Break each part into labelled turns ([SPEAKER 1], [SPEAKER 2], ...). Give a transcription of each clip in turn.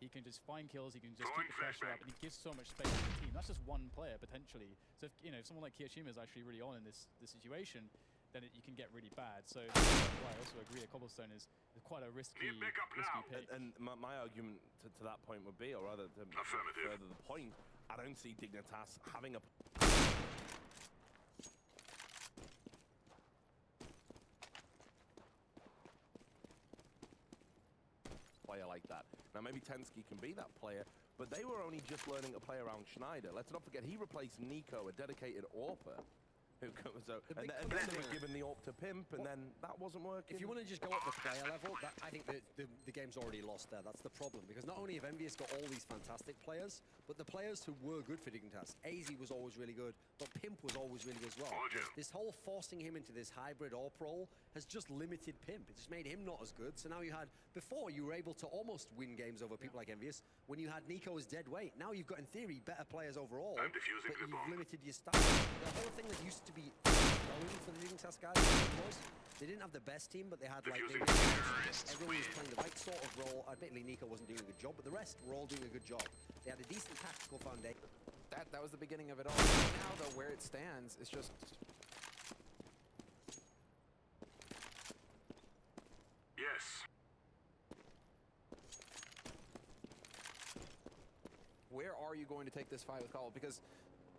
[SPEAKER 1] He can just find kills, he can just keep the pressure up, and he gives so much space to the team. That's just one player, potentially. So if someone like Kiyoshima is actually really on in this situation, then you can get really bad. So I also agree that Cobblestone is quite a risky pick.
[SPEAKER 2] And my argument to that point would be, or rather to further the point, I don't see Dignitas having a player like that. Now maybe Tensky can be that player, but they were only just learning to play around Schneider. Let's not forget he replaced Nico, a dedicated AWPer. And then they were given the AWP to Pimp, and then that wasn't working.
[SPEAKER 3] If you want to just go up the player level, I think the game's already lost there. That's the problem, because not only have Envious got all these fantastic players, but the players who were good for Dignitas. AZ was always really good, but Pimp was always really good as well. This whole forcing him into this hybrid AWP role has just limited Pimp. It just made him not as good. So now before you were able to almost win games over people like Envious when you had Nico's dead weight. Now you've got, in theory, better players overall, but you've limited your style. The whole thing that used to be going for the Dignitas guys was they didn't have the best team, but they had everyone was playing the right sort of role. Admittedly, Nico wasn't doing a good job, but the rest were all doing a good job. They had a decent tactical foundation.
[SPEAKER 4] That was the beginning of it all. Now, though, where it stands is just...
[SPEAKER 5] Yes.
[SPEAKER 4] Where are you going to take this fight with Call? Because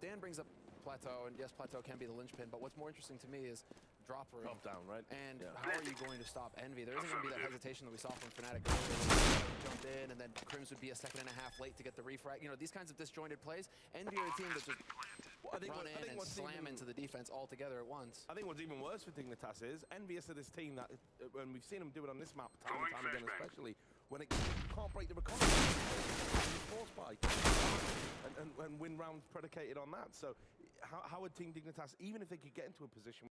[SPEAKER 4] Dan brings up Plateau, and yes, Plateau can be the linchpin, but what's more interesting to me is drop room.
[SPEAKER 2] Drop down, right?
[SPEAKER 4] And how are you going to stop Envy? There isn't going to be that hesitation that we saw from Fnatic earlier. Jumped in, and then Crims would be a second and a half late to get the refrag. You know, these kinds of disjointed plays. Envy are a team that just run in and slam into the defense all together at once.
[SPEAKER 2] I think what's even worse for Dignitas is envious of this team that, when we've seen them do it on this map time and time again, especially when it can't break the reconnaissance, force spike, and win rounds predicated on that. So how would Team Dignitas, even if they could get into a position